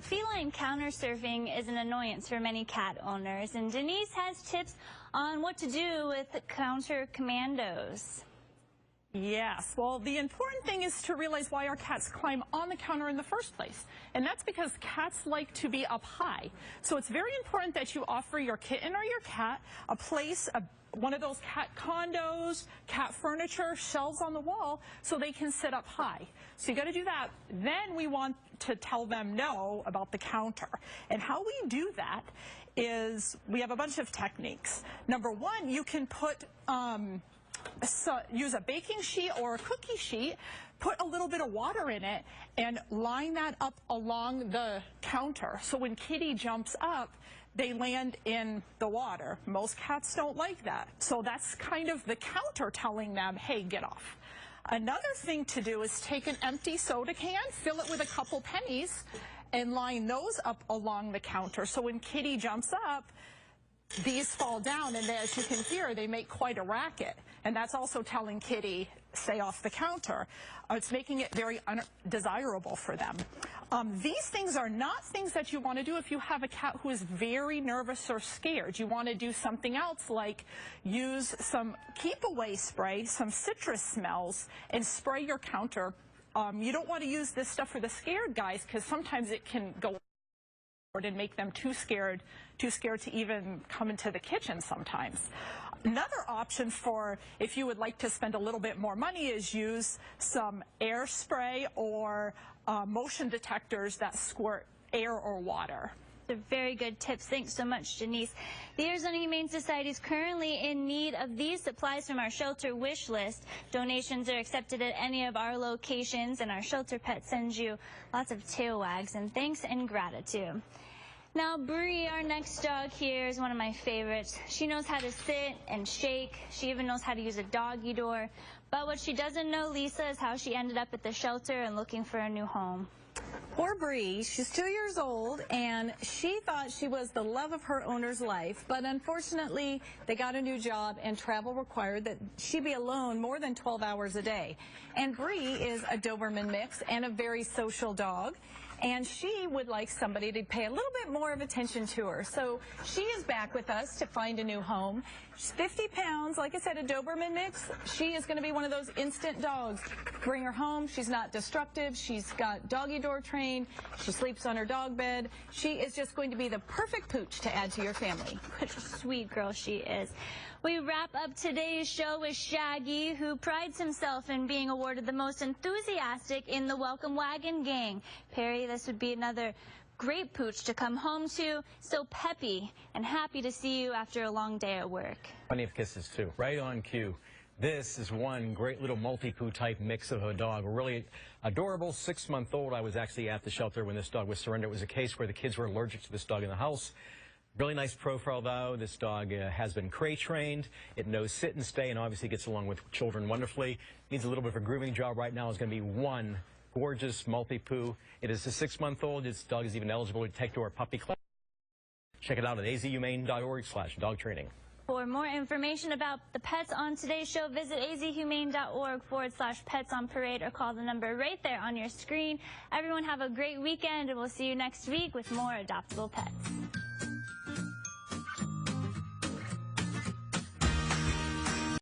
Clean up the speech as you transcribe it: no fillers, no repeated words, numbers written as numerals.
feline counter surfing is an annoyance for many cat owners, and Denise has tips on what to do with the counter commandos. Yes, well, the important thing is to realize why our cats climb on the counter in the first place. And that's because cats like to be up high. So it's very important that you offer your kitten or your cat a place, one of those cat condos, cat furniture, shelves on the wall, so they can sit up high. So you got to do that. Then we want to tell them no about the counter. And how we do that is we have a bunch of techniques. Number one, you can put use a baking sheet or a cookie sheet, put a little bit of water in it, and line that up along the counter. So when Kitty jumps up, they land in the water. Most cats don't like that. So that's kind of the counter telling them, hey, get off. Another thing to do is take an empty soda can, fill it with a couple pennies, and line those up along the counter. So when Kitty jumps up, these fall down, and as you can hear, they make quite a racket. And that's also telling Kitty, stay off the counter. It's making it very undesirable for them. These things are not things that you want to do if you have a cat who is very nervous or scared. You want to do something else, like use some keep-away spray, some citrus smells, and spray your counter. You don't want to use this stuff for the scared guys, because sometimes it can go and make them too scared to even come into the kitchen sometimes. Another option for if you would like to spend a little bit more money is use some air spray or motion detectors that squirt air or water. They're very good tips. Thanks so much, Denise. The Arizona Humane Society is currently in need of these supplies from our shelter wish list. Donations are accepted at any of our locations, and our shelter pet sends you lots of tail wags and thanks and gratitude. Now, Bree, our next dog here, is one of my favorites. She knows how to sit and shake. She even knows how to use a doggy door. But what she doesn't know, Lisa, is how she ended up at the shelter and looking for a new home. Poor Bree, she's 2 years old, and she thought she was the love of her owner's life, but unfortunately they got a new job and travel required that she be alone more than 12 hours a day. And Bree is a Doberman mix and a very social dog, and she would like somebody to pay a little bit more of attention to her. So she is back with us to find a new home. She's 50 pounds, like I said, a Doberman mix. She is going to be one of those instant dogs. Bring her home. She's not destructive. She's got doggy door trained. She sleeps on her dog bed. She is just going to be the perfect pooch to add to your family. What a sweet girl she is. We wrap up today's show with Shaggy, who prides himself in being awarded the most enthusiastic in the Welcome Wagon gang. Perry, this would be another great pooch to come home to, so peppy and happy to see you after a long day at work. Plenty of kisses, too. Right on cue. This is one great little multi-poo type mix of a dog. Really adorable, 6-month-old. I was actually at the shelter when this dog was surrendered. It was a case where the kids were allergic to this dog in the house. Really nice profile, though. This dog has been crate trained. It knows sit and stay and obviously gets along with children wonderfully. Needs a little bit of a grooming job right now. It's going to be one gorgeous multi-poo. It is a 6-month-old. This dog is even eligible to take to our puppy club. Check it out at azhumane.org/dog training. For more information about the pets on today's show, visit azhumane.org/pets on parade or call the number right there on your screen. Everyone have a great weekend, and we'll see you next week with more adoptable pets.